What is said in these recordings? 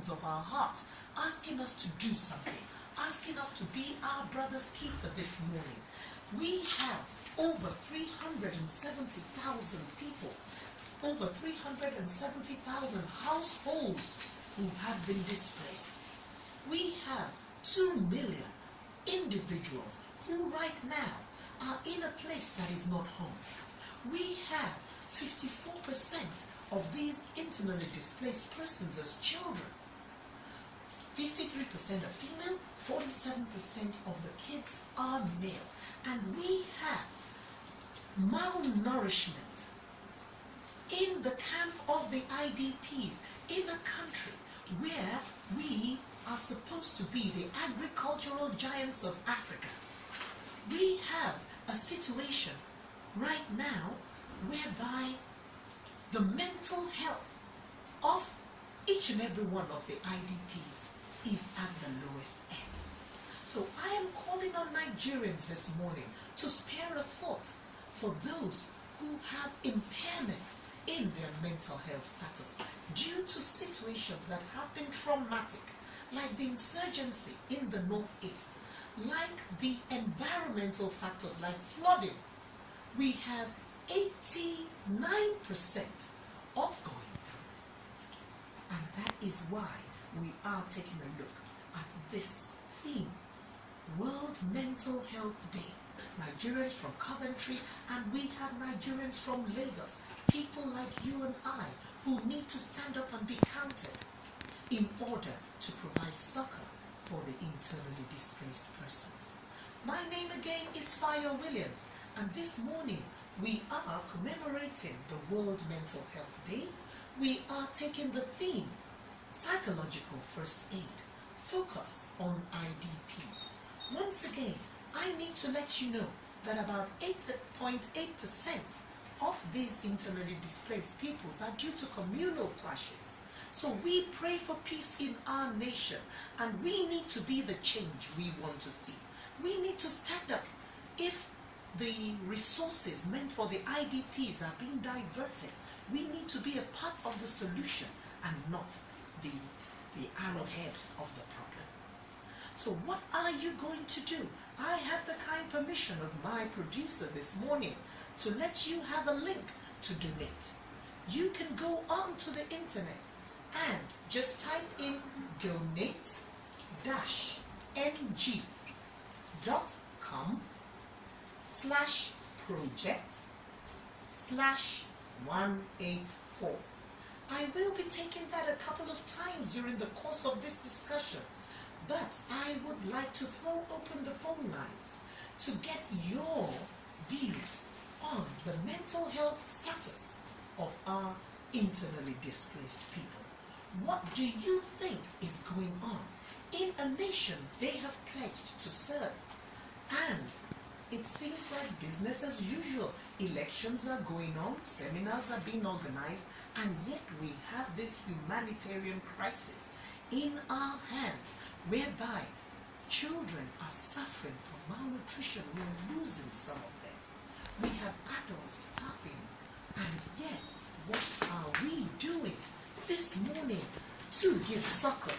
demands of our heart, asking us to do something, asking us to be our brother's keeper this morning. We have over 370,000 people, over 370,000 households who have been displaced. We have 2 million individuals who right now are in a place that is not home. We have 54% of these internally displaced persons as children. 53% are female, 47% of the kids are male. And we have malnourishment in the camp of the IDPs in a country where we are supposed to be the agricultural giants of Africa. We have a situation right now whereby the mental health of each and every one of the IDPs is at the lowest end. So I am calling on Nigerians this morning to spare a thought for those who have impairment in their mental health status due to situations that have been traumatic, like the insurgency in the northeast, like the environmental factors like flooding. We have 89% of going through. And that is why we are taking a look at this theme, World Mental Health Day. Nigerians from Coventry, and we have Nigerians from Lagos, people like you and I, who need to stand up and be counted in order to provide succor for the internally displaced persons. My name again is Fayo Williams, and this morning we are commemorating the World Mental Health Day. We are taking the theme, Psychological First Aid, focus on IDPs. Once again, I need to let you know that about 8.8% of these internally displaced peoples are due to communal clashes. So we pray for peace in our nation, and we need to be the change we want to see. We need to stand up if the resources meant for the IDPs are being diverted. We need to be a part of the solution and not the arrowhead of the problem. So what are you going to do? I have the kind permission of my producer this morning to let you have a link to donate. You can go on to the internet and just type in donate-com/project/184. I will be taking that a couple of times during the course of this discussion, but I would like to throw open the phone lines to get your views on the mental health status of our internally displaced people. What do you think is going on in a nation they have pledged to serve? And it seems like business as usual. Elections are going on, seminars are being organized, and yet we have this humanitarian crisis in our hands, whereby children are suffering from malnutrition. We are losing some of them. We have adults starving, and yet what are we doing this morning to give succor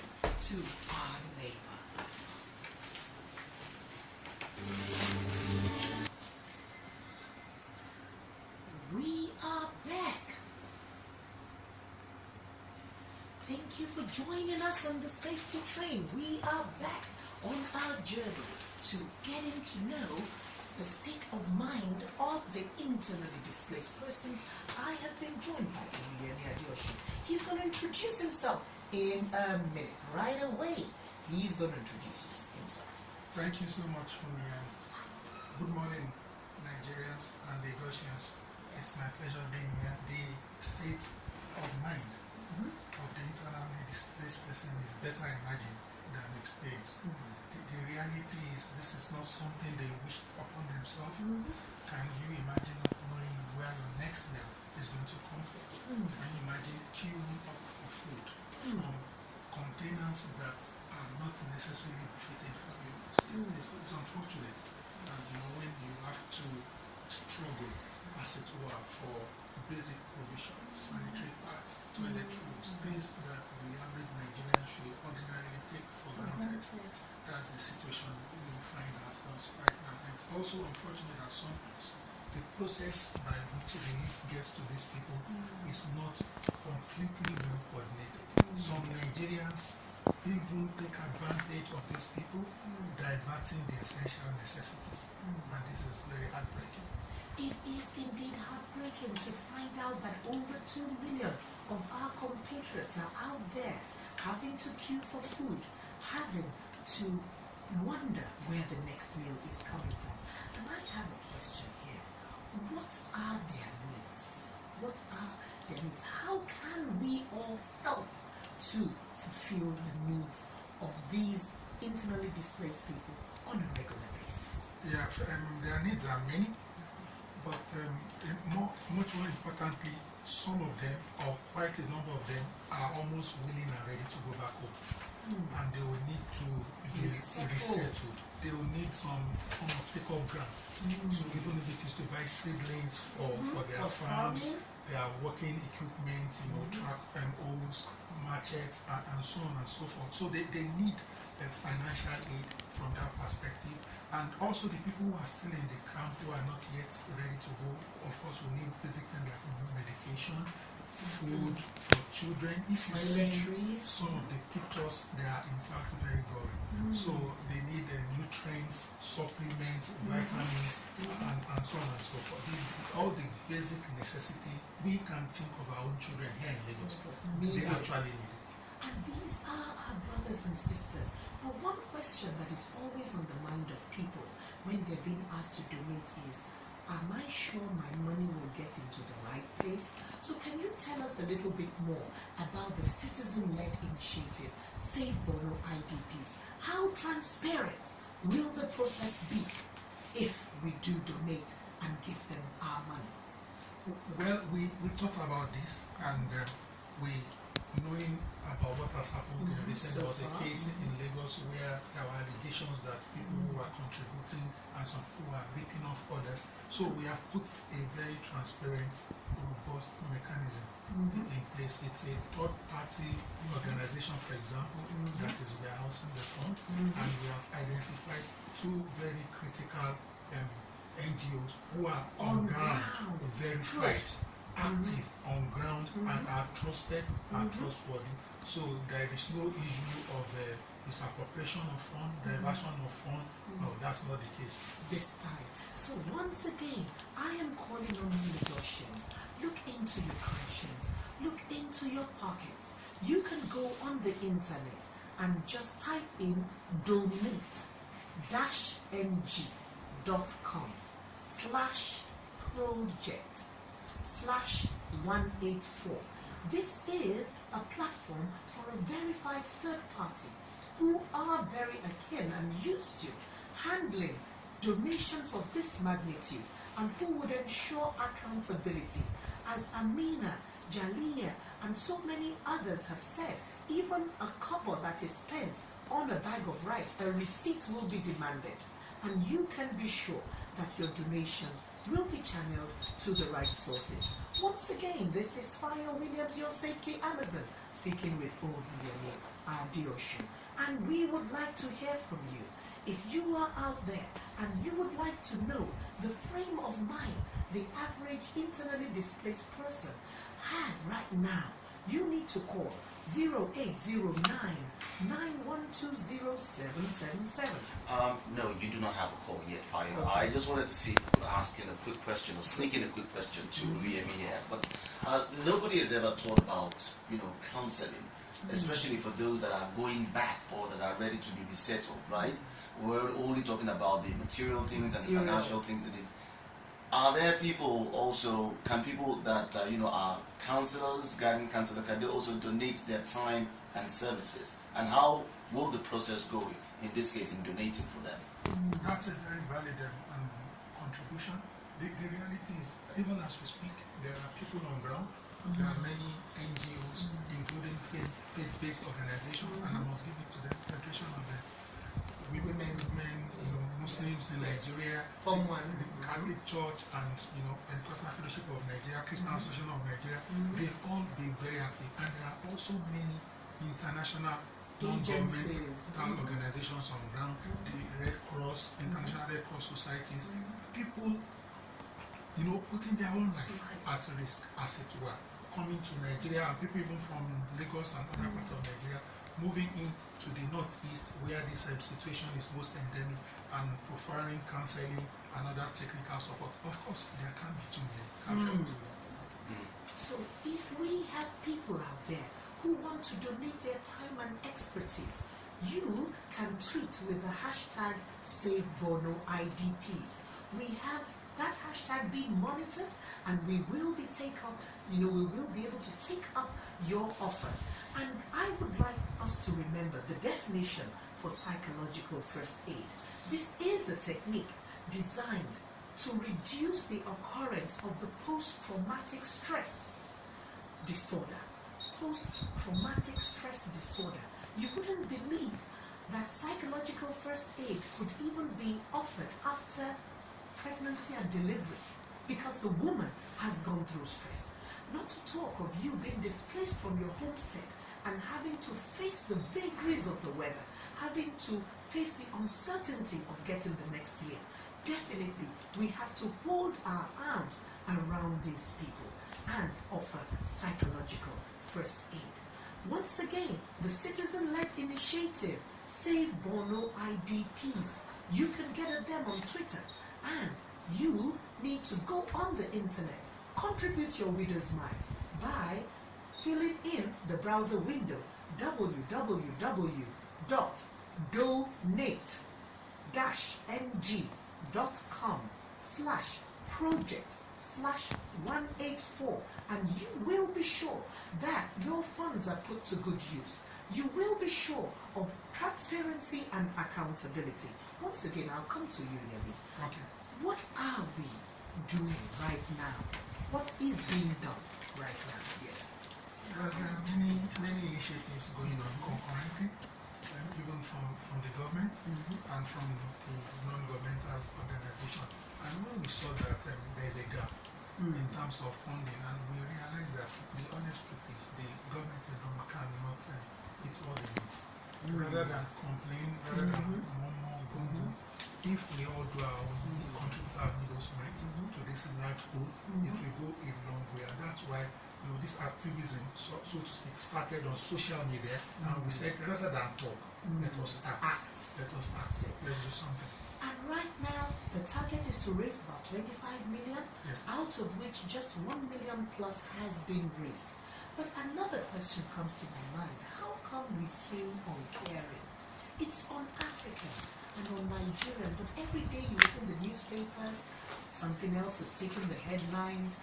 to our neighbor? We are back. Thank you for joining us on the safety train. We are back on our journey to getting to know the state of mind of the internally displaced persons. I have been joined by Oluyemi Adeosun. He's going to introduce himself in a minute. Right away, he's going to introduce himself. Thank you so much, Oluyemi. Good morning, Nigerians and Lagosians. It's my pleasure being here. The state of mind of the internally displaced person is better imagined than experienced. The reality is this is not something they wished upon themselves. Can you imagine not knowing where your next meal is going to come from? Can you imagine queuing up for food from containers that are not necessarily befitting for humans? It's unfortunate, and when you have to struggle, as it were, for basic provisions, sanitary pads, toilet rolls, things that the average Nigerian should also unfortunate that sometimes the process by which relief gets to these people is not completely well coordinated. Some Nigerians even take advantage of these people, diverting the essential necessities. And this is very heartbreaking. It is indeed heartbreaking to find out that over 2 million of our compatriots are out there having to queue for food, having to wonder where the next meal is coming from. And I have a question here. What are their needs? What are their needs? How can we all help to fulfill the needs of these internally displaced people on a regular basis? Yeah, their needs are many, but much more importantly, some of them, or quite a number of them, are almost willing and ready to go back home. And they will need to be resettled. They will need some form of take-off grant. So even if it is to buy seedlings for their farms, their working equipment, truck hoes, machetes, and so on and so forth. So they need financial aid from that perspective. And also the people who are still in the camp who are not yet ready to go, of course, we need basic things like medication, food for children. If you see some of the pictures, they are in fact very gory. So they need nutrients, supplements, vitamins, and so on and so forth. All the basic necessity, we can think of our own children here in Lagos. They actually need it. And these are our brothers and sisters. But one question that is always on the mind of people when they're being asked to donate is, am I sure my money will get into the right place? So can you tell us a little bit more about the citizen-led initiative, Save Bono IDPs? How transparent will the process be if we do donate and give them our money? Well, we thought about this, and knowing about what has happened recently, there was a case in Lagos where there were allegations that people who were contributing and some people were ripping off others. So we have put a very transparent, robust mechanism in place. It's a third-party organization, for example, that is warehousing the fund, and we have identified 2 very critical NGOs who are on ground, verified, active on ground, and are trusted and trustworthy. So there is no issue of misappropriation of fund, diversion of fund. No, that's not the case this time. So once again, I am calling on you, Lagosians. Look into your conscience. Look into your pockets. You can go on the internet and just type in donate-ng.com/project/184. This is a platform for a verified third party who are very akin and used to handling donations of this magnitude and who would ensure accountability. As Amina, Jaliyah, and so many others have said, even a couple that is spent on a bag of rice, a receipt will be demanded. And you can be sure that your donations will be channeled to the right sources. Once again, this is Fayo Williams, your safety Amazon, speaking with Oluyemi Adeosun. And we would like to hear from you. If you are out there and you would like to know the frame of mind the average internally displaced person has right now, you need to call 0809-9120777. No, you do not have a call yet, Fayo. Okay. I just wanted to see if I could ask in a quick question or sneak in a quick question to Oluyemi here. But nobody has ever thought about, counseling, especially for those that are going back or that are ready to be resettled, right? We're only talking about the material things and the financial things. Are there people also, can people that, are counselors, guidance counselors, can they also donate their time and services? And how will the process go, in this case, in donating for them? That's a very valid contribution. The reality is, even as we speak, there are people on ground. There are many NGOs, including faith-based organizations, and I must give it to the Federation of the Women, Muslims in Nigeria, the Catholic Church, and Pentecostal Fellowship of Nigeria, Christian Association of Nigeria. They've all been very active, and there are also many international non-governmental organizations on ground, the Red Cross, International Red Cross societies, people, you know, putting their own life at risk, as it were, coming to Nigeria, and people even from Lagos and other parts of Nigeria moving into the northeast where this situation is most endemic and providing counseling and other technical support. Of course, there can be too many counselors. So if we have people out there who want to donate their time and expertise, you can tweet with the hashtag #SaveBonoIDPs. We have that hashtag being monitored, and we will be we will be able to take up your offer. And I would like us to remember the definition for psychological first aid. This is a technique designed to reduce the occurrence of the post-traumatic stress disorder. Post-traumatic stress disorder. You wouldn't believe that psychological first aid could even be offered after pregnancy and delivery, because the woman has gone through stress. Not to talk of you being displaced from your homestead and having to face the vagaries of the weather, having to face the uncertainty of getting the next year. Definitely, we have to hold our arms around these people and offer psychological first aid. Once again, the citizen-led initiative, Save Bono IDPs. You can get at them on Twitter, and you need to go on the internet, contribute your widow's mite by filling in the browser window www.donate-ng.com/project/184, and you will be sure that your funds are put to good use. You will be sure of transparency and accountability. Once again, I'll come to you, Yemi. Okay. What are we doing right now? What is being done right now? Yes. Well, there are many initiatives going on concurrently, even from the government and from the non-governmental organization. And when we saw that there's a gap in terms of funding, and we realized that the honest truth is the government alone cannot meet all the needs. Rather than complain, rather than murmur, if we all do our own, contribute our widow's mite to this large goal, it will go a long way. And that's why this activism, so to speak, started on social media, and we said rather than talk, let us act. Let us act. Let's do something. And right now, the target is to raise about 25 million, out of which just 1 million plus has been raised. But another question comes to my mind. How come we seem uncaring? It's on African and on Nigerian, but every day you open the newspapers, something else is taking the headlines,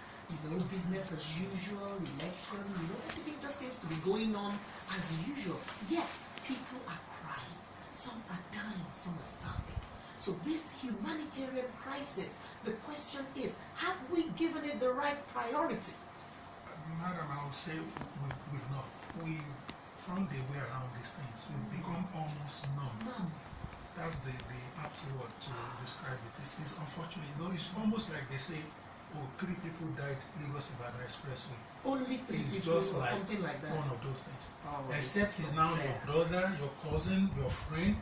business as usual, election, everything just seems to be going on as usual. Yet, people are crying. Some are dying, some are starving. So this humanitarian crisis, the question is, have we given it the right priority? Madam, I would say we've not. We found a way around these things. We've become almost numb. That's the apt word to describe it. It's unfortunate. It's almost like they say, 3 people died Lagos Ibadan Expressway. Only 3 it's people just or like something like that. One of those things. Except it's now your brother, your cousin, your friend.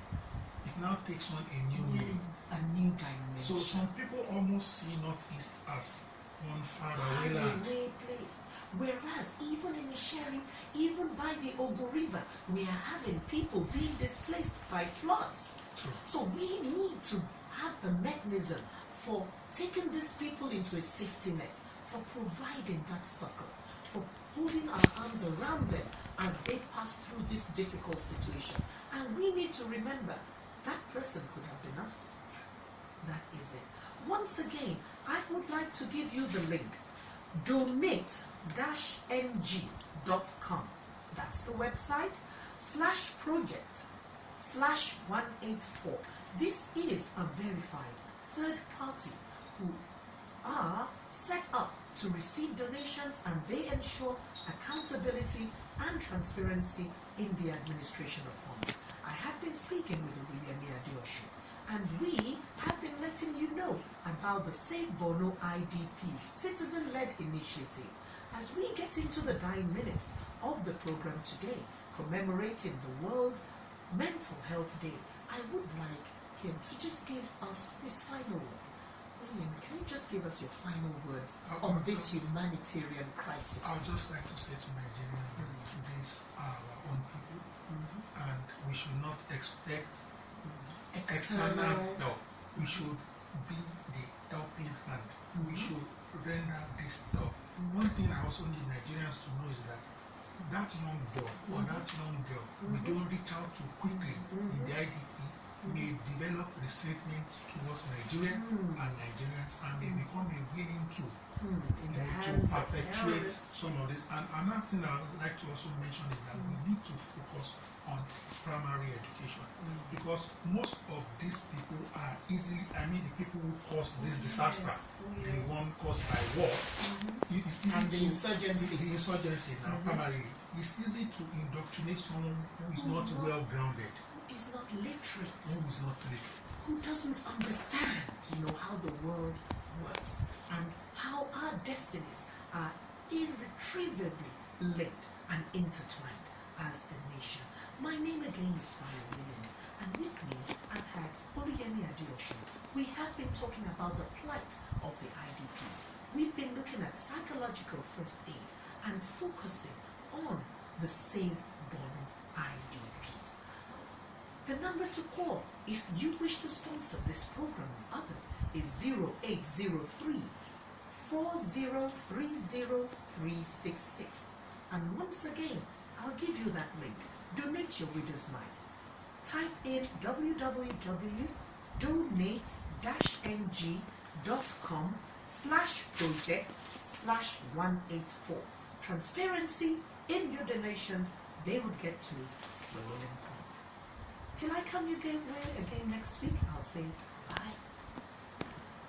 It now takes on a new meaning. A new dimension. So some people almost see Northeast as one far away land. Place. Whereas even in Isheri, even by the Ogo River, we are having people being displaced by floods. True. So we need to have a mechanism for taking these people into a safety net, for providing that succor, for holding our arms around them as they pass through this difficult situation. And we need to remember that person could have been us. That is it. Once again, I would like to give you the link. Donate-ng.com. That's the website. /project/184. This is a verified third party who are set up to receive donations, and they ensure accountability and transparency in the administration of funds. I have been speaking with Oluyemi Adeosun, and we have been letting you know about the Save Bono IDPs citizen-led initiative. As we get into the dying minutes of the program today, commemorating the World Mental Health Day, I would like him to just give us his final word. Oluyemi, can you just give us your final words on this humanitarian crisis? I would just like to say to Nigerians that these are our own people, and we should not expect external help. We should be the helping hand. We should render this help. One thing I also need Nigerians to know is that that young boy or that young girl we don't reach out to quickly in the IDP may develop resentment towards Nigeria and Nigerians, and may become a willing tool to perpetuate some of this. And another thing I would like to also mention is that we need to focus on primary education, because most of these people are easily, the people who caused this disaster, the one caused by war, and the insurgency. Now primarily, it's easy to indoctrinate someone who is not well grounded, who is not literate, who doesn't understand, how the world works and how our destinies are irretrievably linked and intertwined as a nation. My name again is Fayo Williams, and with me I've had Oluyemi Adeosun. We have been talking about the plight of the IDPs. We've been looking at psychological first aid and focusing on the Save Bono IDPs. The number to call if you wish to sponsor this program and others is 0803 4030366. And once again, I'll give you that link. Donate your widow's mite. Type in www.donate-ng.com/project/184. Transparency in your donations, they would get to the rolling point. Till I come again next week, I'll say